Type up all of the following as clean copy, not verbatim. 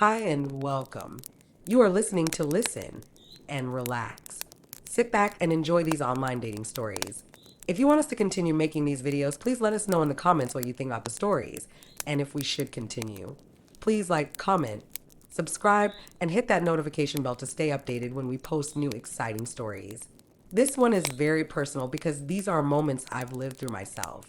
Hi and welcome. You are listening to Listen and Relax. Sit back and enjoy these online dating stories. If you want us to continue making these videos, please let us know in the comments what you think about the stories and if we should continue. Please like, comment, subscribe, and hit that notification bell to stay updated when we post new exciting stories. This one is very personal because these are moments I've lived through myself.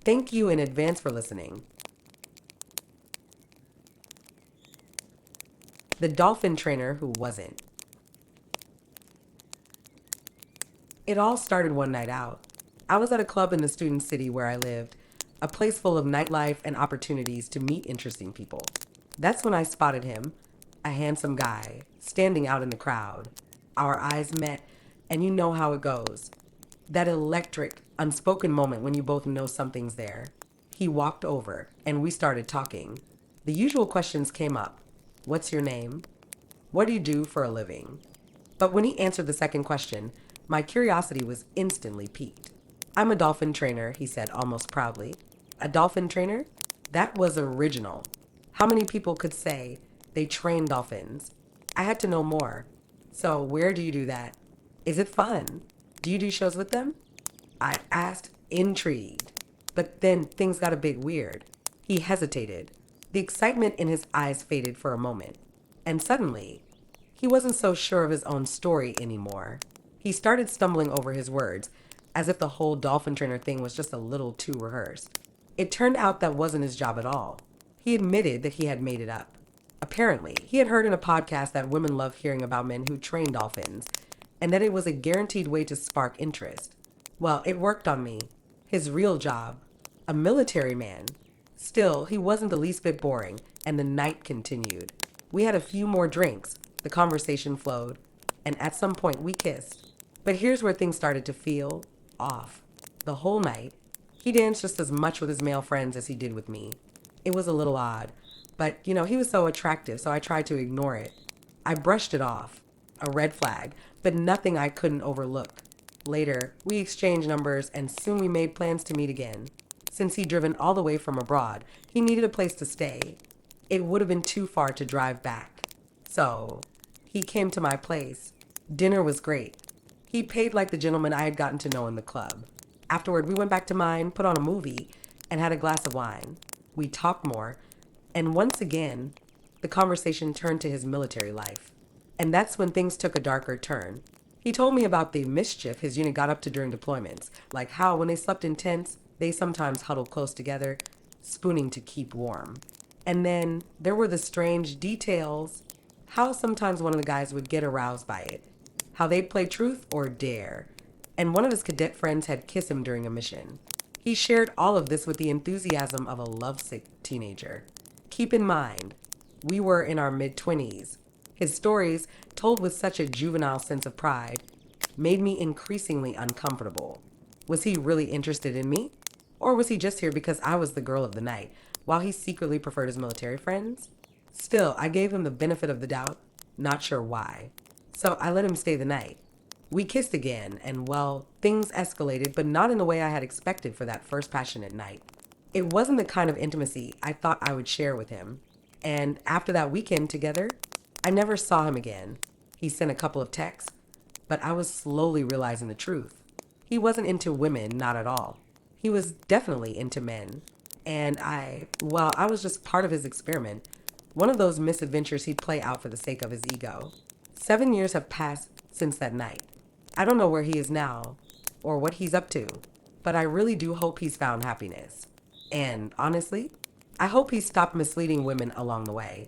Thank you in advance for listening. The dolphin trainer who wasn't. It all started one night out. I was at a club in the student city where I lived, a place full of nightlife and opportunities to meet interesting people. That's when I spotted him, a handsome guy, standing out in the crowd. Our eyes met, and you know how it goes. That electric, unspoken moment when you both know something's there. He walked over, and we started talking. The usual questions came up. What's your name? What do you do for a living? But when he answered the second question, my curiosity was instantly piqued. I'm a dolphin trainer, he said almost proudly. A dolphin trainer? That was original. How many people could say they train dolphins? I had to know more. So, where do you do that? Is it fun? Do you do shows with them? I asked, intrigued. But then things got a bit weird. He hesitated. The excitement in his eyes faded for a moment. And suddenly, he wasn't so sure of his own story anymore. He started stumbling over his words, as if the whole dolphin trainer thing was just a little too rehearsed. It turned out that wasn't his job at all. He admitted that he had made it up. Apparently, he had heard in a podcast that women love hearing about men who train dolphins, and that it was a guaranteed way to spark interest. Well, it worked on me. His real job, a military man. Still, he wasn't the least bit boring, and the night continued. We had a few more drinks, the conversation flowed, and at some point we kissed. But here's where things started to feel off. The whole night, he danced just as much with his male friends as he did with me. It was a little odd, but he was so attractive, so I tried to ignore it. I brushed it off, a red flag, but nothing I couldn't overlook. Later, we exchanged numbers and soon we made plans to meet again. Since he'd driven all the way from abroad, he needed a place to stay. It would have been too far to drive back. So, he came to my place. Dinner was great. He paid like the gentleman I had gotten to know in the club. Afterward, we went back to mine, put on a movie, and had a glass of wine. We talked more, and once again, the conversation turned to his military life. And that's when things took a darker turn. He told me about the mischief his unit got up to during deployments, like how when they slept in tents, they sometimes huddled close together, spooning to keep warm. And then there were the strange details, how sometimes one of the guys would get aroused by it, how they'd play truth or dare, and one of his cadet friends had kissed him during a mission. He shared all of this with the enthusiasm of a lovesick teenager. Keep in mind, we were in our mid-20s. His stories, told with such a juvenile sense of pride, made me increasingly uncomfortable. Was he really interested in me? Or was he just here because I was the girl of the night, while he secretly preferred his military friends? Still, I gave him the benefit of the doubt, not sure why. So I let him stay the night. We kissed again, and well, things escalated, but not in the way I had expected for that first passionate night. It wasn't the kind of intimacy I thought I would share with him. And after that weekend together, I never saw him again. He sent a couple of texts, but I was slowly realizing the truth. He wasn't into women, not at all. He was definitely into men. And I was just part of his experiment. One of those misadventures he'd play out for the sake of his ego. 7 years have passed since that night. I don't know where he is now, or what he's up to, but I really do hope he's found happiness. And honestly, I hope he stopped misleading women along the way.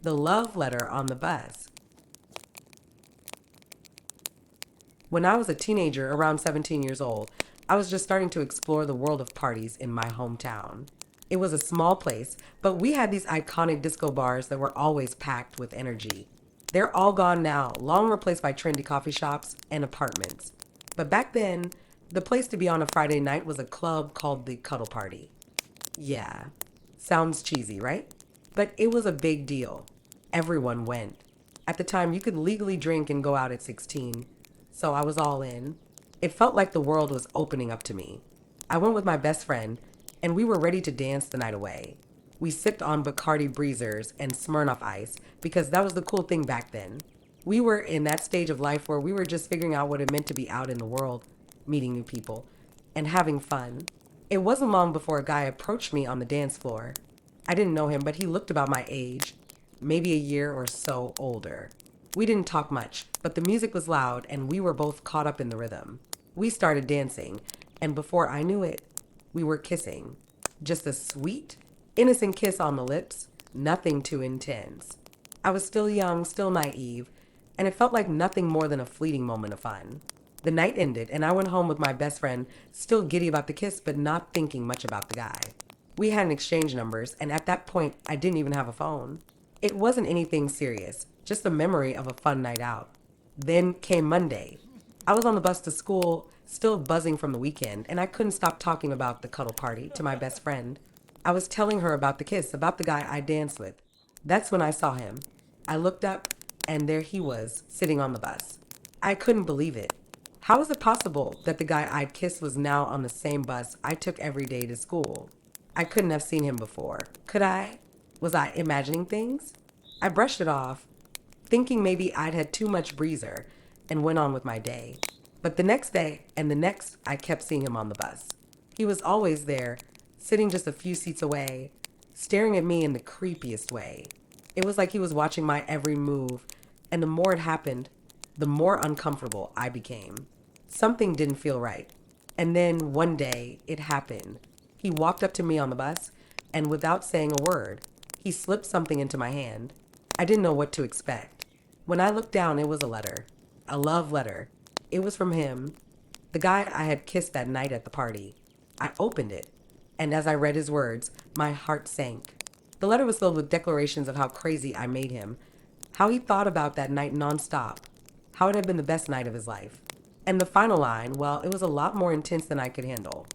The love letter on the bus. When I was a teenager, around 17 years old, I was just starting to explore the world of parties in my hometown. It was a small place, but we had these iconic disco bars that were always packed with energy. They're all gone now, long replaced by trendy coffee shops and apartments. But back then, the place to be on a Friday night was a club called the Cuddle Party. Yeah, sounds cheesy, right? But it was a big deal. Everyone went. At the time, you could legally drink and go out at 16. So I was all in. It felt like the world was opening up to me. I went with my best friend, and we were ready to dance the night away. We sipped on Bacardi Breezers and Smirnoff Ice because that was the cool thing back then. We were in that stage of life where we were just figuring out what it meant to be out in the world, meeting new people, and having fun. It wasn't long before a guy approached me on the dance floor. I didn't know him, but he looked about my age, maybe a year or so older. We didn't talk much, but the music was loud and we were both caught up in the rhythm. We started dancing, and before I knew it, we were kissing. Just a sweet, innocent kiss on the lips, nothing too intense. I was still young, still naive, and it felt like nothing more than a fleeting moment of fun. The night ended, and I went home with my best friend, still giddy about the kiss, but not thinking much about the guy. We hadn't exchanged numbers, and at that point, I didn't even have a phone. It wasn't anything serious, just a memory of a fun night out. Then came Monday. I was on the bus to school, still buzzing from the weekend, and I couldn't stop talking about the cuddle party to my best friend. I was telling her about the kiss, about the guy I danced with. That's when I saw him. I looked up, and there he was, sitting on the bus. I couldn't believe it. How was it possible that the guy I'd kissed was now on the same bus I took every day to school? I couldn't have seen him before. Could I? Was I imagining things? I brushed it off, thinking maybe I'd had too much breezer, and went on with my day. But the next day and the next, I kept seeing him on the bus. He was always there, sitting just a few seats away, staring at me in the creepiest way. It was like he was watching my every move, and the more it happened, the more uncomfortable I became. Something didn't feel right. And then one day, it happened. He walked up to me on the bus, and without saying a word, he slipped something into my hand. I didn't know what to expect. When I looked down, it was a letter. A love letter. It was from him, the guy I had kissed that night at the party. I opened it, and as I read his words, my heart sank. The letter was filled with declarations of how crazy I made him, how he thought about that night nonstop, how it had been the best night of his life. And the final line, well, it was a lot more intense than I could handle.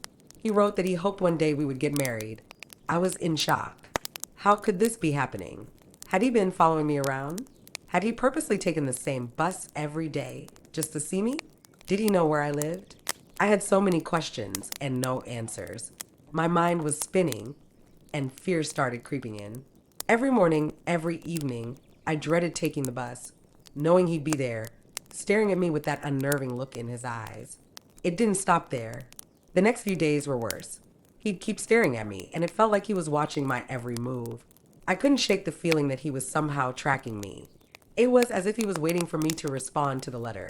He wrote that he hoped one day we would get married. I was in shock. How could this be happening? Had he been following me around? Had he purposely taken the same bus every day just to see me? Did he know where I lived? I had so many questions and no answers. My mind was spinning and fear started creeping in. Every morning, every evening, I dreaded taking the bus, knowing he'd be there, staring at me with that unnerving look in his eyes. It didn't stop there. The next few days were worse. He'd keep staring at me, and it felt like he was watching my every move. I couldn't shake the feeling that he was somehow tracking me. It was as if he was waiting for me to respond to the letter.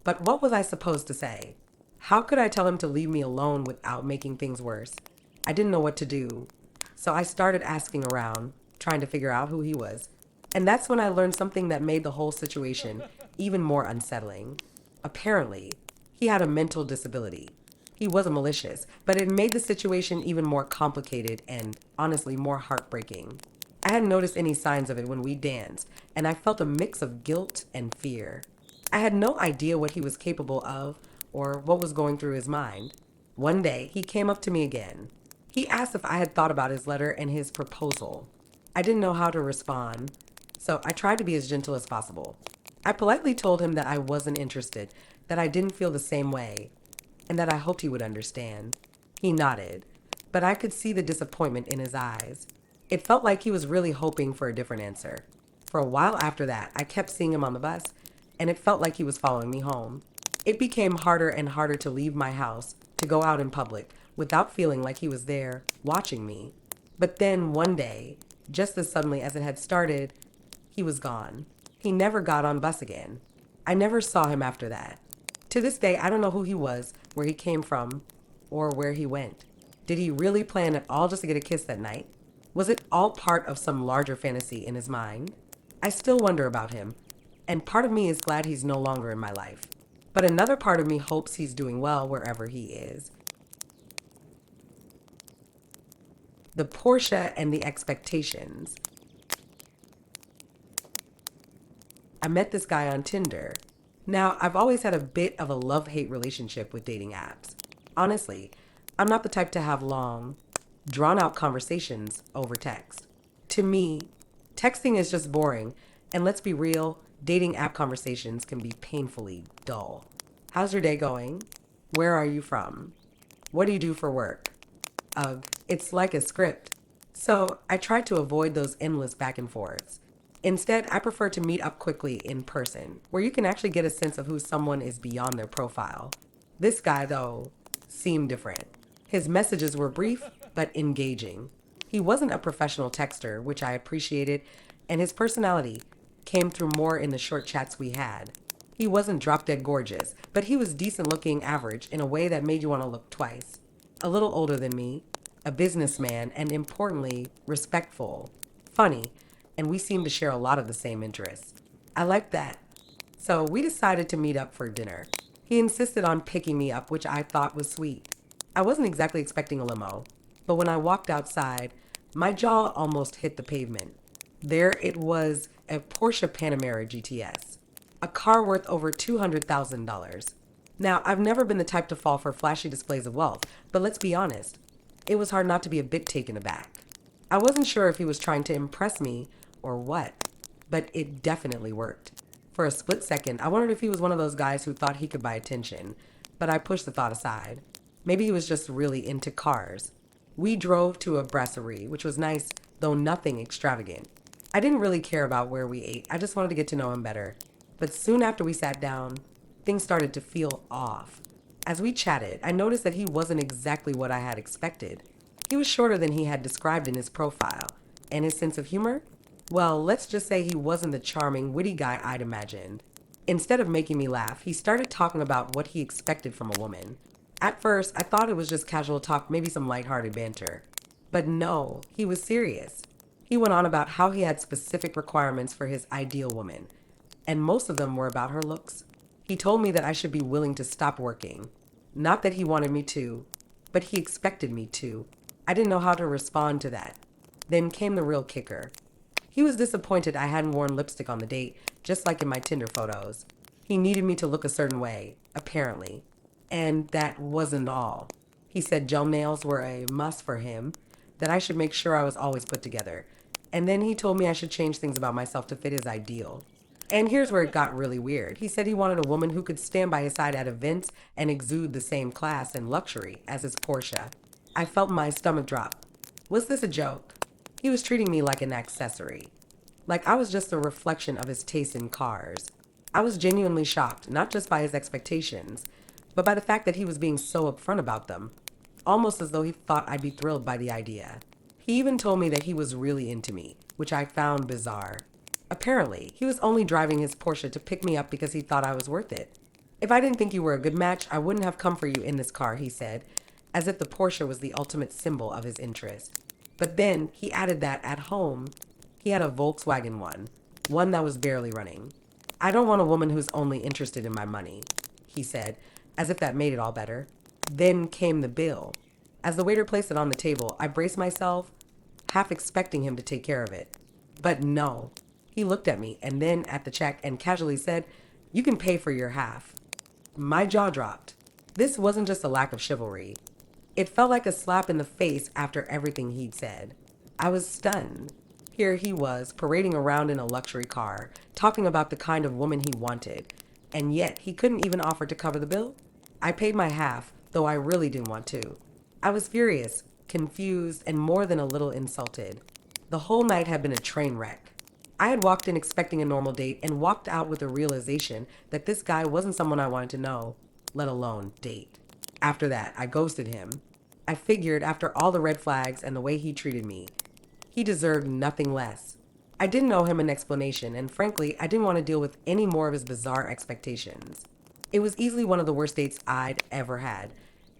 But what was I supposed to say? How could I tell him to leave me alone without making things worse? I didn't know what to do. So I started asking around, trying to figure out who he was. And that's when I learned something that made the whole situation even more unsettling. Apparently, he had a mental disability. He wasn't malicious, but it made the situation even more complicated and, honestly, more heartbreaking. I hadn't noticed any signs of it when we danced, and I felt a mix of guilt and fear. I had no idea what he was capable of or what was going through his mind. One day, he came up to me again. He asked if I had thought about his letter and his proposal. I didn't know how to respond, so I tried to be as gentle as possible. I politely told him that I wasn't interested, that I didn't feel the same way, and that I hoped he would understand. He nodded, but I could see the disappointment in his eyes. It felt like he was really hoping for a different answer. For a while after that, I kept seeing him on the bus, and it felt like he was following me home. It became harder and harder to leave my house, to go out in public, without feeling like he was there, watching me. But then one day, just as suddenly as it had started, he was gone. He never got on bus again. I never saw him after that. To this day, I don't know who he was, where he came from, or where he went. Did he really plan at all just to get a kiss that night? Was it all part of some larger fantasy in his mind? I still wonder about him, and part of me is glad he's no longer in my life. But another part of me hopes he's doing well wherever he is. The Portia and the expectations. I met this guy on Tinder. Now, I've always had a bit of a love-hate relationship with dating apps. Honestly, I'm not the type to have long, drawn-out conversations over text. To me, texting is just boring, and let's be real, dating app conversations can be painfully dull. How's your day going? Where are you from? What do you do for work? Ugh, it's like a script. So I tried to avoid those endless back and forths. Instead, I prefer to meet up quickly in person, where you can actually get a sense of who someone is beyond their profile. This guy, though, seemed different. His messages were brief but engaging. He wasn't a professional texter, which I appreciated, and his personality came through more in the short chats we had. He wasn't drop dead gorgeous, but he was decent looking average in a way that made you want to look twice. A little older than me, a businessman, and importantly, respectful, funny, and we seemed to share a lot of the same interests. I liked that. So we decided to meet up for dinner. He insisted on picking me up, which I thought was sweet. I wasn't exactly expecting a limo, but when I walked outside, my jaw almost hit the pavement. There it was, a Porsche Panamera GTS, a car worth over $200,000. Now, I've never been the type to fall for flashy displays of wealth, but let's be honest, it was hard not to be a bit taken aback. I wasn't sure if he was trying to impress me or what, but it definitely worked. For a split second, I wondered if he was one of those guys who thought he could buy attention, but I pushed the thought aside. Maybe he was just really into cars. We drove to a brasserie, which was nice, though nothing extravagant. I didn't really care about where we ate, I just wanted to get to know him better. But soon after we sat down, things started to feel off. As we chatted, I noticed that he wasn't exactly what I had expected. He was shorter than he had described in his profile, and his sense of humor? Well, let's just say he wasn't the charming, witty guy I'd imagined. Instead of making me laugh, he started talking about what he expected from a woman. At first, I thought it was just casual talk, maybe some lighthearted banter. But no, he was serious. He went on about how he had specific requirements for his ideal woman, and most of them were about her looks. He told me that I should be willing to stop working. Not that he wanted me to, but he expected me to. I didn't know how to respond to that. Then came the real kicker. He was disappointed I hadn't worn lipstick on the date, just like in my Tinder photos. He needed me to look a certain way, apparently. And that wasn't all. He said gel nails were a must for him, that I should make sure I was always put together. And then he told me I should change things about myself to fit his ideal. And here's where it got really weird. He said he wanted a woman who could stand by his side at events and exude the same class and luxury as his Porsche. I felt my stomach drop. Was this a joke? He was treating me like an accessory. Like I was just a reflection of his taste in cars. I was genuinely shocked, not just by his expectations, but by the fact that he was being so upfront about them. Almost as though he thought I'd be thrilled by the idea. He even told me that he was really into me, which I found bizarre. Apparently, he was only driving his Porsche to pick me up because he thought I was worth it. If I didn't think you were a good match, I wouldn't have come for you in this car, he said, as if the Porsche was the ultimate symbol of his interest. But then he added that at home, he had a Volkswagen one that was barely running. I don't want a woman who's only interested in my money, he said, as if that made it all better. Then came the bill. As the waiter placed it on the table, I braced myself, half expecting him to take care of it. But no. He looked at me and then at the check and casually said, "You can pay for your half." My jaw dropped. This wasn't just a lack of chivalry. It felt like a slap in the face after everything he'd said. I was stunned. Here he was, parading around in a luxury car, talking about the kind of woman he wanted, and yet he couldn't even offer to cover the bill? I paid my half, though I really didn't want to. I was furious, confused, and more than a little insulted. The whole night had been a train wreck. I had walked in expecting a normal date and walked out with the realization that this guy wasn't someone I wanted to know, let alone date. After that, I ghosted him. I figured after all the red flags and the way he treated me, he deserved nothing less. I didn't owe him an explanation, and frankly, I didn't want to deal with any more of his bizarre expectations. It was easily one of the worst dates I'd ever had,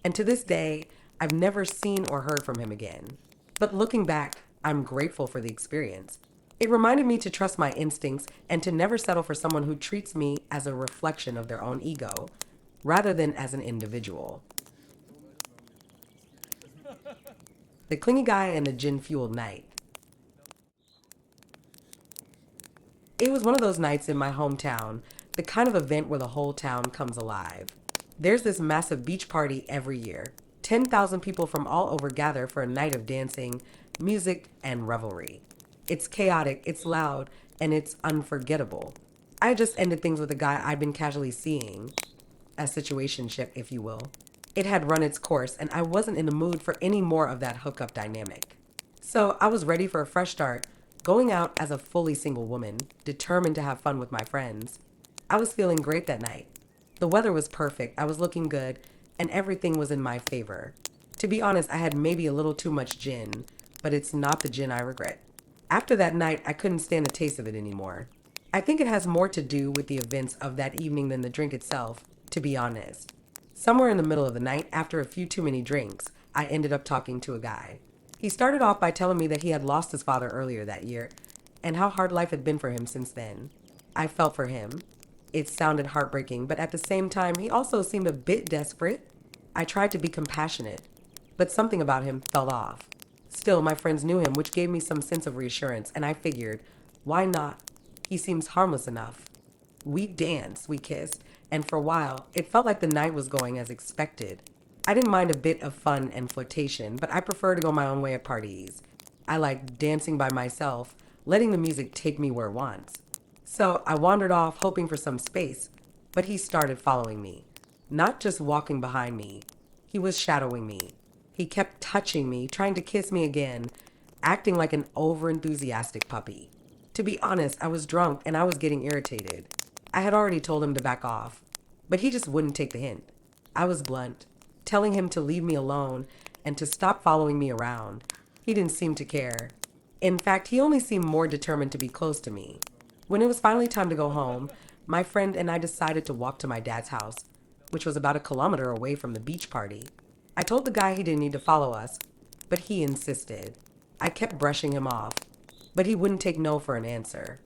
and to this day, I've never seen or heard from him again. But looking back, I'm grateful for the experience. It reminded me to trust my instincts and to never settle for someone who treats me as a reflection of their own ego, rather than as an individual. The clingy guy and the gin-fueled night. It was one of those nights in my hometown, the kind of event where the whole town comes alive. There's this massive beach party every year. 10,000 people from all over gather for a night of dancing, music, and revelry. It's chaotic, it's loud, and it's unforgettable. I just ended things with a guy I'd been casually seeing. A situationship, if you will. It had run its course, and I wasn't in the mood for any more of that hookup dynamic. So I was ready for a fresh start, going out as a fully single woman, determined to have fun with my friends. I was feeling great that night. The weather was perfect, I was looking good, and everything was in my favor. To be honest, I had maybe a little too much gin, but it's not the gin I regret. After that night, I couldn't stand the taste of it anymore. I think it has more to do with the events of that evening than the drink itself, to be honest. Somewhere in the middle of the night, after a few too many drinks, I ended up talking to a guy. He started off by telling me that he had lost his father earlier that year and how hard life had been for him since then. I felt for him. It sounded heartbreaking, but at the same time, he also seemed a bit desperate. I tried to be compassionate, but something about him fell off. Still, my friends knew him, which gave me some sense of reassurance, and I figured, why not? He seems harmless enough. We danced, we kissed, and for a while, it felt like the night was going as expected. I didn't mind a bit of fun and flirtation, but I prefer to go my own way at parties. I like dancing by myself, letting the music take me where it wants. So I wandered off, hoping for some space, but he started following me. Not just walking behind me, he was shadowing me. He kept touching me, trying to kiss me again, acting like an overenthusiastic puppy. To be honest, I was drunk and I was getting irritated. I had already told him to back off, but he just wouldn't take the hint. I was blunt, telling him to leave me alone and to stop following me around. He didn't seem to care. In fact, he only seemed more determined to be close to me. When it was finally time to go home, my friend and I decided to walk to my dad's house, which was about a kilometer away from the beach party. I told the guy he didn't need to follow us, but he insisted. I kept brushing him off, but he wouldn't take no for an answer.